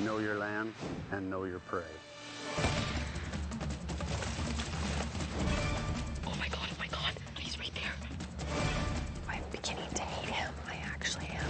Know your land and know your prey. Oh my God, he's right there. I'm beginning to hate him. I actually am.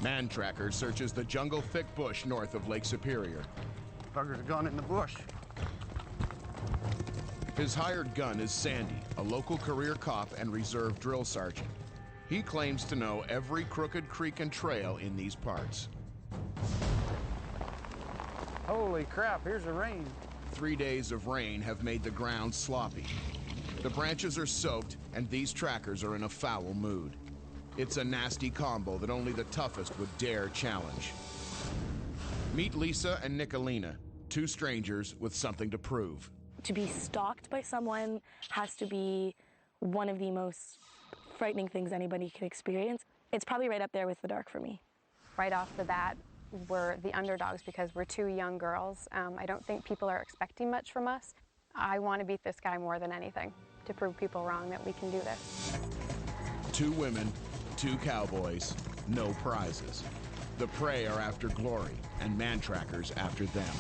Mantracker searches the jungle-thick bush north of Lake Superior. Bugger's gone in the bush. His hired gun is Sandy, a local career cop and reserve drill sergeant. He claims to know every crooked creek and trail in these parts. Holy crap, here's the rain. 3 days of rain have made the ground sloppy. The branches are soaked, and these trackers are in a foul mood. It's a nasty combo that only the toughest would dare challenge. Meet Lisa and Nicolina, two strangers with something to prove. To be stalked by someone has to be one of the most frightening things anybody can experience. It's probably right up there with the dark for me. Right off the bat, we're the underdogs because we're two young girls. I don't think people are expecting much from us. I want to beat this guy more than anything, to prove people wrong that we can do this. 2 women, 2 cowboys, no prizes. The prey are after glory, and Mantracker's after them.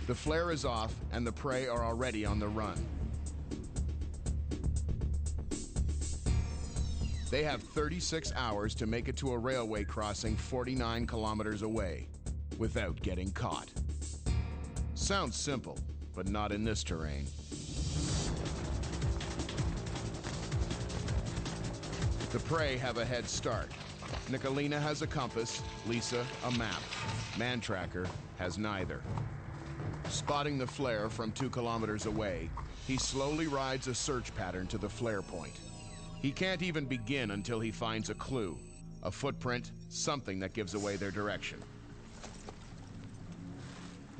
The flare is off, and the prey are already on the run. They have 36 hours to make it to a railway crossing 49 kilometers away, without getting caught. Sounds simple, but not in this terrain. The prey have a head start. Nicolina has a compass, Lisa a map. Mantracker has neither. Spotting the flare from 2 kilometers away, he slowly rides a search pattern to the flare point. He can't even begin until he finds a clue, a footprint, something that gives away their direction.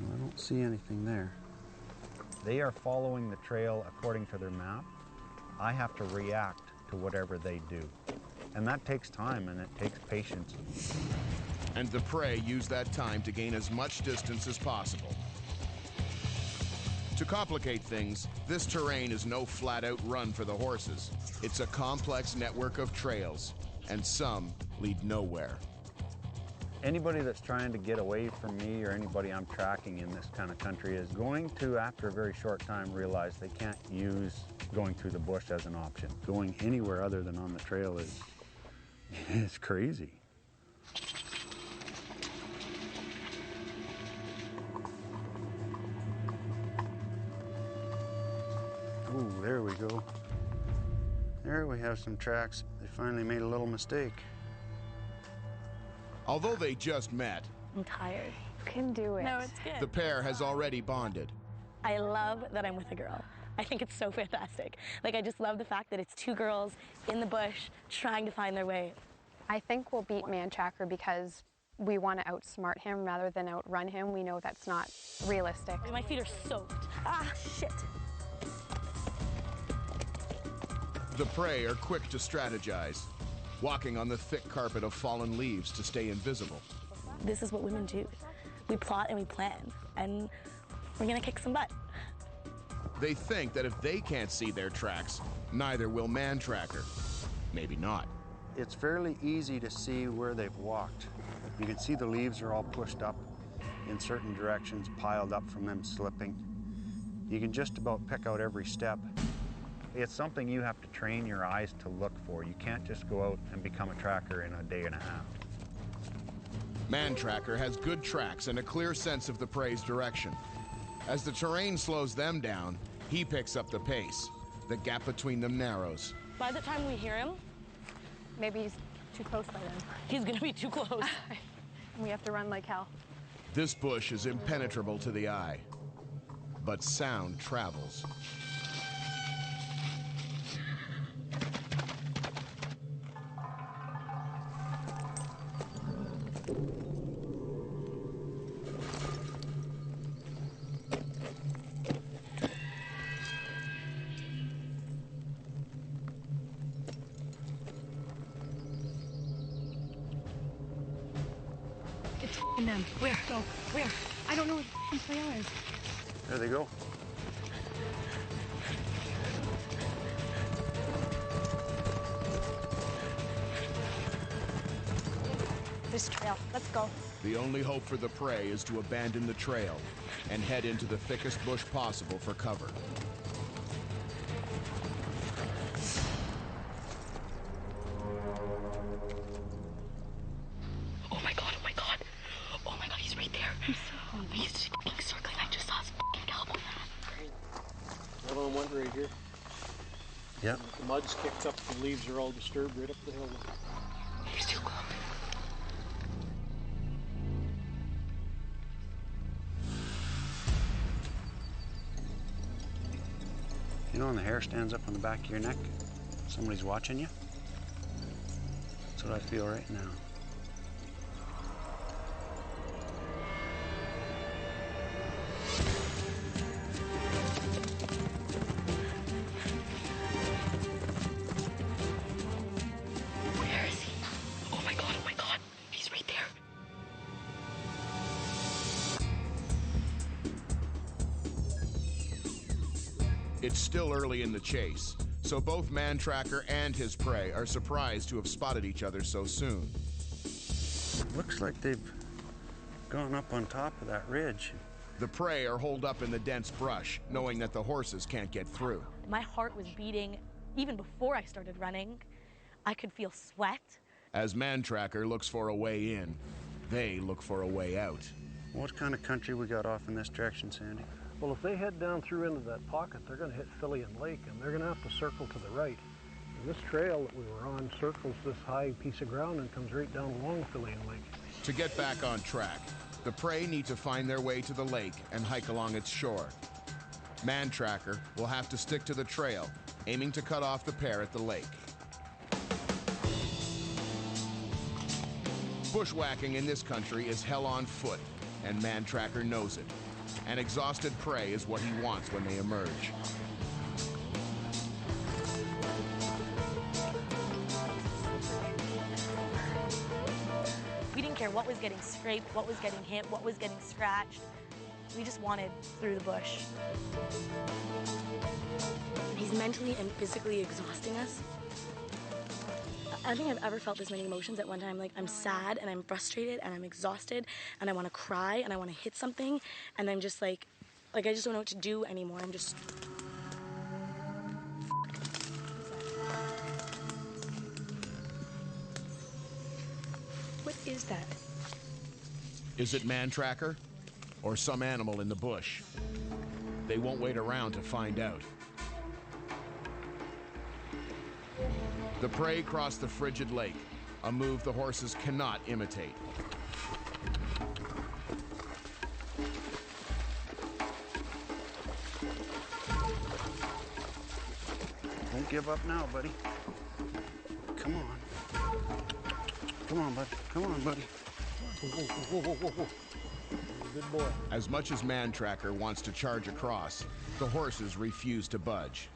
Well, I don't see anything there. They are following the trail according to their map. I have to react to whatever they do. And that takes time and it takes patience. And the prey use that time to gain as much distance as possible. To complicate things, this terrain is no flat-out run for the horses. It's a complex network of trails, and some lead nowhere. Anybody that's trying to get away from me or anybody I'm tracking in this kind of country is going to, after a very short time, realize they can't use going through the bush as an option. Going anywhere other than on the trail is crazy. Oh, there we go. There we have some tracks. They finally made a little mistake. Although they just met, I'm tired. You can do it. No, it's good. the pair has already bonded. I love that I'm with a girl. I think it's so fantastic. Like, I just love the fact that it's 2 girls in the bush trying to find their way. I think we'll beat Mantracker because we want to outsmart him rather than outrun him. We know that's not realistic. My feet are soaked. Ah, shit. The prey are quick to strategize, walking on the thick carpet of fallen leaves to stay invisible. This is what women do. We plot and we plan, and we're gonna kick some butt. They think that if they can't see their tracks, neither will Mantracker. Maybe not. It's fairly easy to see where they've walked. You can see the leaves are all pushed up in certain directions, piled up from them slipping. You can just about pick out every step. It's something you have to train your eyes to look for. You can't just go out and become a tracker in a day and a half. Mantracker has good tracks and a clear sense of the prey's direction. As the terrain slows them down, he picks up the pace. The gap between them narrows. By the time we hear him, Maybe he's too close by then. he's gonna be too close. We have to run like hell. This bush is impenetrable to the eye, but sound travels. f***ing them. Where? Go. Where? I don't know where the f***ing trail is. There they go. This trail. Let's go. The only hope for the prey is to abandon the trail and head into the thickest bush possible for cover. Oh my god, oh my god. Oh my god, he's right there. He's f***ing circling. I just saw his f***ing elbow. Another one right here. Yep. The mud's kicked up, the leaves are all disturbed right up the hill. He's too close. You know when the hair stands up on the back of your neck? Somebody's watching you? That's what I feel right now. Where is he? Oh my god, oh my god. He's right there. It's still early in the chase, so both Mantracker and his prey are surprised to have spotted each other so soon. Looks like they've gone up on top of that ridge. The prey are holed up in the dense brush, knowing that the horses can't get through. My heart was beating even before I started running. I could feel sweat. As Mantracker looks for a way in, they look for a way out. What kind of country we got off in this direction, Sandy? Well, if they head down through into that pocket, they're going to hit Fillion Lake, and they're going to have to circle to the right. And this trail that we were on circles this high piece of ground and comes right down along Fillion Lake. To get back on track, the prey need to find their way to the lake and hike along its shore. Mantracker will have to stick to the trail, aiming to cut off the pair at the lake. Bushwhacking in this country is hell on foot, and Mantracker knows it. An exhausted prey is what he wants when they emerge. We didn't care what was getting scraped, what was getting hit, what was getting scratched. We just wanted through the bush. He's mentally and physically exhausting us. I don't think I've ever felt this many emotions at one time. Like, I'm sad and I'm frustrated and I'm exhausted and I want to cry and I want to hit something, and I'm just like I just don't know what to do anymore. I'm just... What is that? Is it Mantracker or some animal in the bush? They won't wait around to find out. The prey cross the frigid lake, a move the horses cannot imitate. Don't give up now, buddy. Come on. Come on, buddy. Come on, buddy. Whoa, whoa, whoa, whoa, whoa. Good boy. As much as Mantracker wants to charge across, the horses refuse to budge.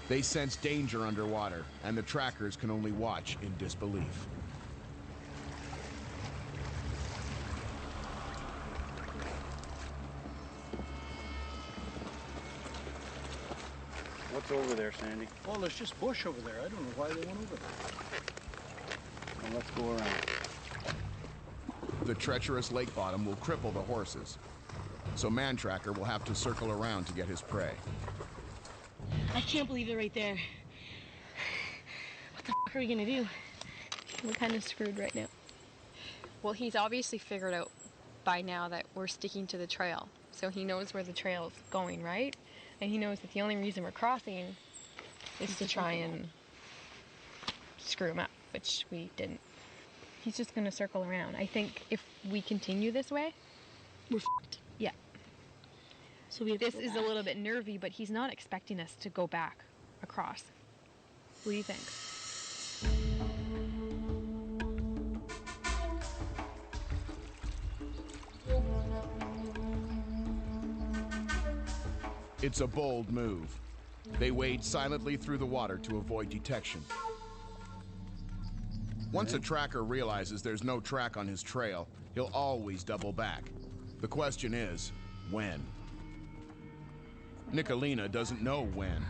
They sense danger underwater, and the trackers can only watch in disbelief. What's over there, Sandy? Well, there's just bush over there. I don't know why they went over there. Well, let's go around. The treacherous lake bottom will cripple the horses, so Mantracker will have to circle around to get his prey. I can't believe they're right there. What the f are we gonna do? We're kind of screwed right now. Well, he's obviously figured out by now that we're sticking to the trail. So he knows where the trail's going, right? And he knows that the only reason we're crossing is to try and screw him up, which we didn't. He's just gonna circle around. I think if we continue this way, We're f***ed. yeah. So we have This to go is back. a little bit nervy, but he's not expecting us to go back across. What do you think? It's a bold move. They wade silently through the water to avoid detection. Once a tracker realizes there's no track on his trail, he'll always double back. The question is, when? Nicolina doesn't know when,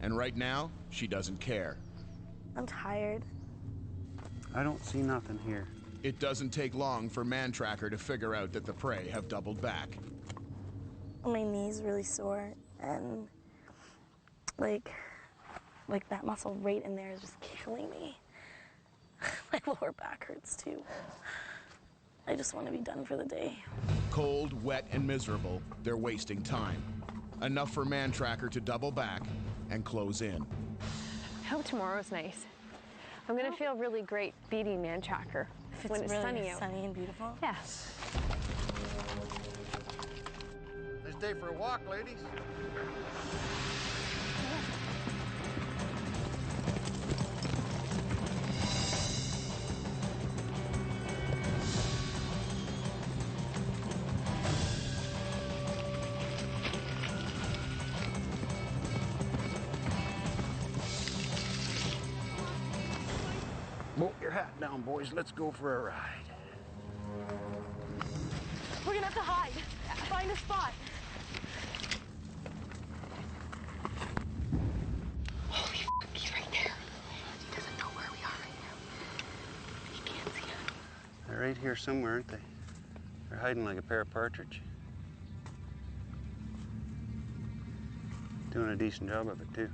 and right now, she doesn't care. I'm tired. I don't see nothing here. It doesn't take long for Mantracker to figure out that the prey have doubled back. My knee's really sore, and like that muscle right in there is just killing me. My lower back hurts too. I just want to be done for the day. Cold, wet, and miserable, they're wasting time. Enough for Mantracker to double back and close in. I hope tomorrow's nice. I'm gonna feel really great beating Mantracker when it's really sunny out. Sunny and beautiful. Yeah. Nice day for a walk, ladies. Bolt your hat down, boys. Let's go for a ride. We're gonna have to hide. Find a spot. Holy f***, he's right there. He doesn't know where we are right now. He can't see us. They're right here somewhere, aren't they? They're hiding like a pair of partridge. Doing a decent job of it, too.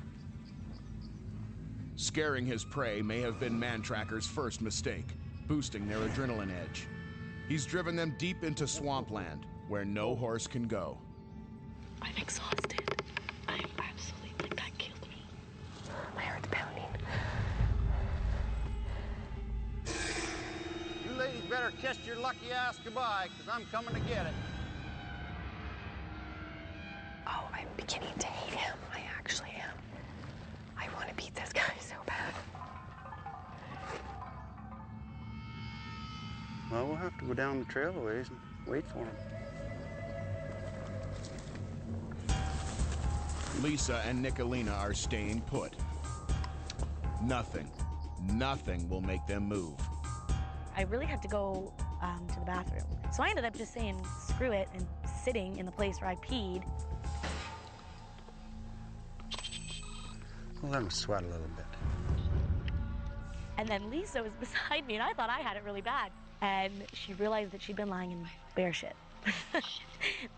Scaring his prey may have been Mantracker's first mistake, boosting their adrenaline edge. He's driven them deep into swampland, where no horse can go. I'm exhausted. I'm absolutely, like, that killed me. My heart's pounding. You ladies better kiss your lucky ass goodbye, because I'm coming to get it. Oh, I'm beginning to hate him. I actually am. I want to beat this guy so bad. Well, we'll have to go down the trail a ways and wait for him. Lisa and Nicolina are staying put. Nothing will make them move. I really had to go to the bathroom. So I ended up just saying, screw it, and sitting in the place where I peed. We'll let him sweat a little bit. And then Lisa was beside me, and I thought I had it really bad. And she realized that she'd been lying in bear shit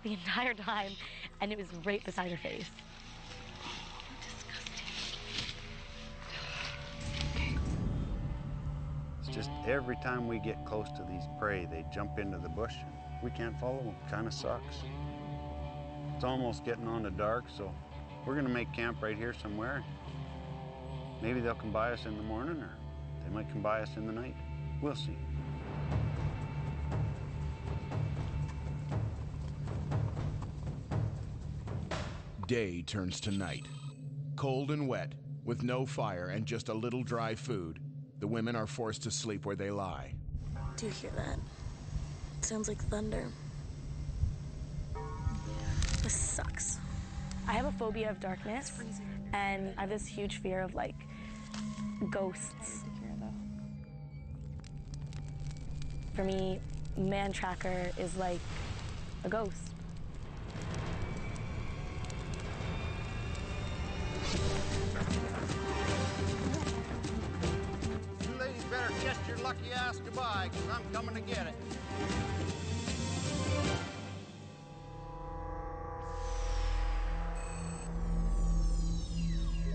the entire time, and it was right beside her face. It's just every time we get close to these prey, they jump into the bush and we can't follow them. Kind of sucks. It's almost getting on to dark, so we're gonna make camp right here somewhere. Maybe they'll come by us in the morning, or they might come by us in the night. We'll see. Day turns to night. Cold and wet, with no fire and just a little dry food, the women are forced to sleep where they lie. Do you hear that? It sounds like thunder. This sucks. I have a phobia of darkness, and I have this huge fear of, like, ghosts. For me, Mantracker is like a ghost. You ladies better kiss your lucky ass goodbye, because I'm coming to get it.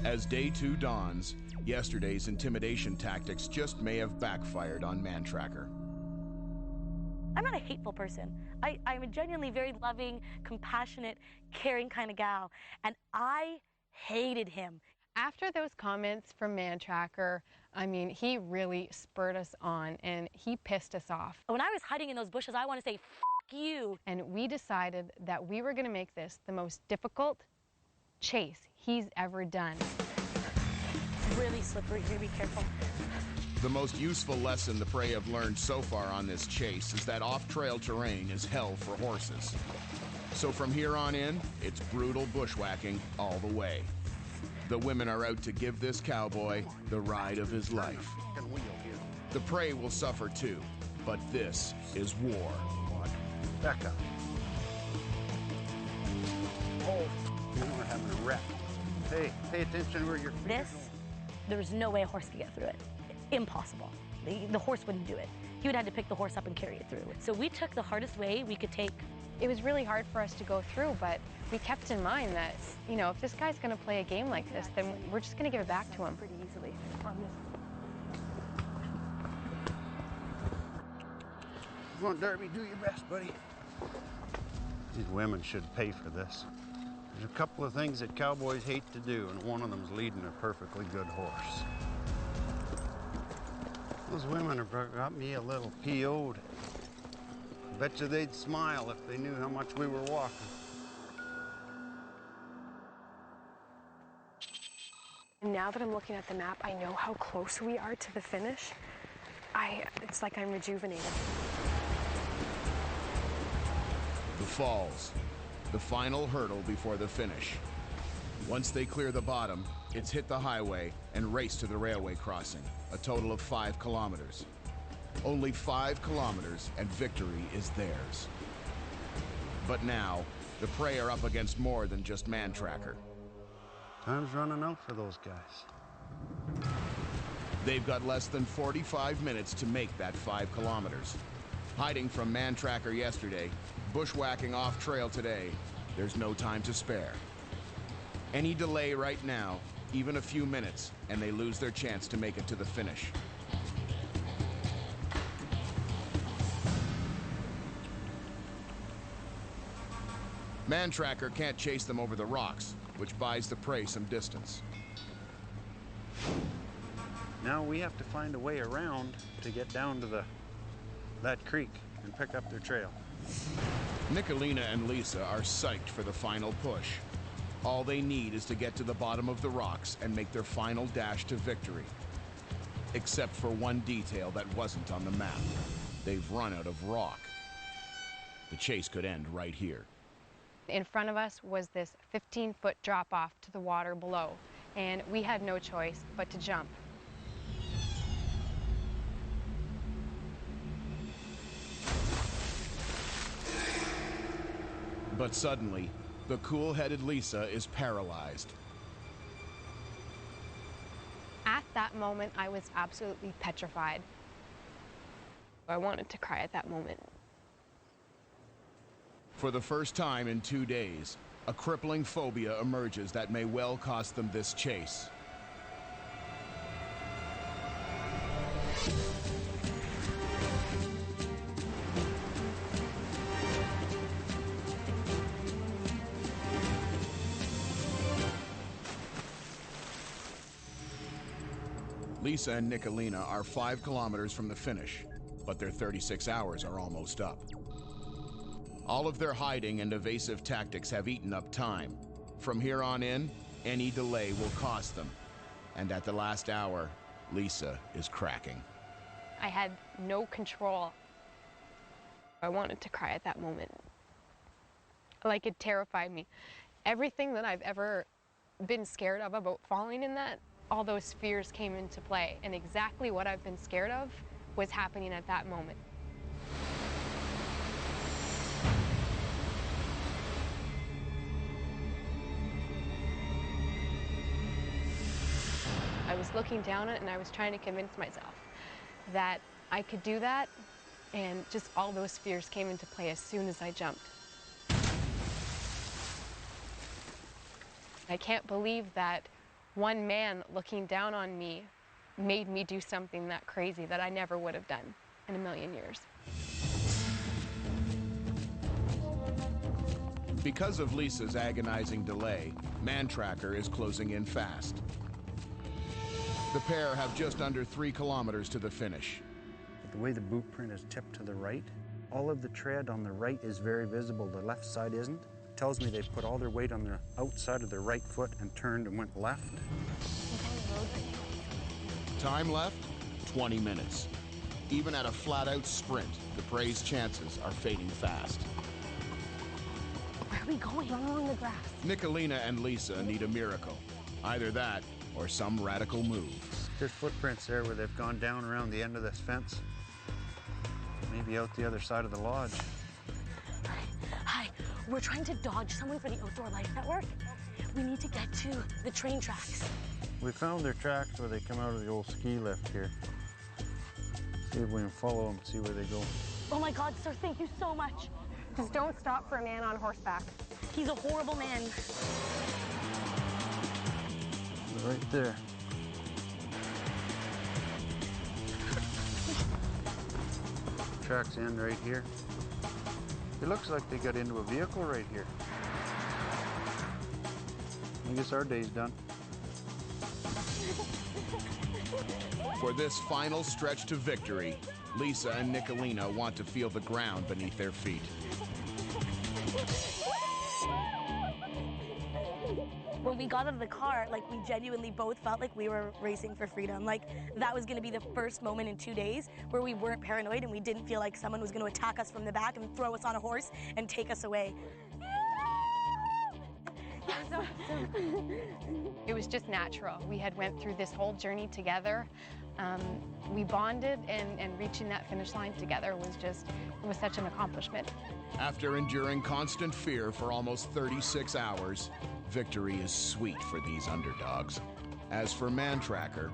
As day 2 dawns, yesterday's intimidation tactics just may have backfired on Mantracker. I'm not a hateful person. I'm a genuinely very loving, compassionate, caring kind of gal, and I hated him. After those comments from Mantracker, I mean, he really spurred us on and he pissed us off. When I was hiding in those bushes, I want to say, F you. And we decided that we were going to make this the most difficult chase he's ever done. It's really slippery here, be careful. The most useful lesson the prey have learned so far on this chase is that off-trail terrain is hell for horses. So from here on in, it's brutal bushwhacking all the way. The women are out to give this cowboy the ride of his life. The prey will suffer too, but this is war. Back up. Oh, we're having a wreck. Hey, pay attention where you're. This, there was no way a horse could get through it. Impossible. The horse wouldn't do it. He would have to pick the horse up and carry it through. So we took the hardest way we could take. It was really hard for us to go through, but we kept in mind that, you know, if this guy's going to play a game like this, then we're just going to give it back to him. Pretty easily on this. Come on, Darby, do your best, buddy. These women should pay for this. There's a couple of things that cowboys hate to do, and one of them is leading a perfectly good horse. Those women have got me a little PO'd. Bet you they'd smile if they knew how much we were walking. Now that I'm looking at the map, I know how close we are to the finish. It's like I'm rejuvenated. The falls, the final hurdle before the finish. Once they clear the bottom, it's hit the highway and race to the railway crossing, a total of 5 kilometers. Only 5 kilometers and victory is theirs. But now, the prey are up against more than just Mantracker. Time's running out for those guys. They've got less than 45 minutes to make that 5 kilometers. Hiding from Mantracker yesterday, bushwhacking off trail today, there's no time to spare. Any delay right now, even a few minutes, and they lose their chance to make it to the finish. Mantracker can't chase them over the rocks, which buys the prey some distance. Now we have to find a way around to get down to that creek and pick up their trail. Nicolina and Lisa are psyched for the final push. All they need is to get to the bottom of the rocks and make their final dash to victory. Except for one detail that wasn't on the map. They've run out of rock. The chase could end right here. In front of us was this 15-foot drop-off to the water below, and we had no choice but to jump. But suddenly, the cool-headed Lisa is paralyzed. At that moment, I was absolutely petrified. I wanted to cry at that moment. For the first time in 2 days, a crippling phobia emerges that may well cost them this chase. Lisa and Nicolina are 5 kilometers from the finish, but their 36 hours are almost up. All of their hiding and evasive tactics have eaten up time. From here on in, any delay will cost them. And at the last hour, Lisa is cracking. I had no control. I wanted to cry at that moment. Like, it terrified me. Everything that I've ever been scared of about falling in that, all those fears came into play. And exactly what I've been scared of was happening at that moment. I was looking down it and I was trying to convince myself that I could do that, and just all those fears came into play as soon as I jumped. I can't believe that one man looking down on me made me do something that crazy that I never would have done in a million years. Because of Lisa's agonizing delay, Mantracker is closing in fast. The pair have just under 3 kilometers to the finish. The way the boot print is tipped to the right, all of the tread on the right is very visible, the left side isn't. It tells me they put all their weight on the outside of their right foot and turned and went left. Time left, 20 minutes. Even at a flat-out sprint, the prey's chances are fading fast. Where are we going? Run along the grass. Nicolina and Lisa need a miracle. Either that, or some radical move. There's footprints there where they've gone down around the end of this fence. Maybe out the other side of the lodge. Hi, we're trying to dodge someone for the Outdoor Life Network. We need to get to the train tracks. We found their tracks where they come out of the old ski lift here. See if we can follow them, see where they go. Oh my God, sir, thank you so much. Just don't stop for a man on horseback. He's a horrible man. Right there. Tracks end right here. It looks like they got into a vehicle right here. I guess our day's done. For this final stretch to victory, Lisa and Nicolina want to feel the ground beneath their feet. When we got out of the car, like, we genuinely both felt like we were racing for freedom. Like, that was gonna be the first moment in 2 days where we weren't paranoid and we didn't feel like someone was gonna attack us from the back and throw us on a horse and take us away. It was just natural. We had went through this whole journey together. We bonded, and reaching that finish line together was just, it was such an accomplishment. After enduring constant fear for almost 36 hours, victory is sweet for these underdogs. As for Mantracker,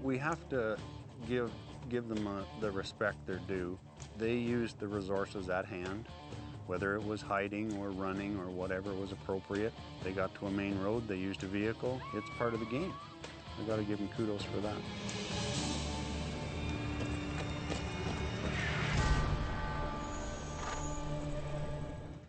We have to give them the respect they're due. They used the resources at hand, whether it was hiding or running or whatever was appropriate. They got to a main road, they used a vehicle. It's part of the game. We got to give them kudos for that.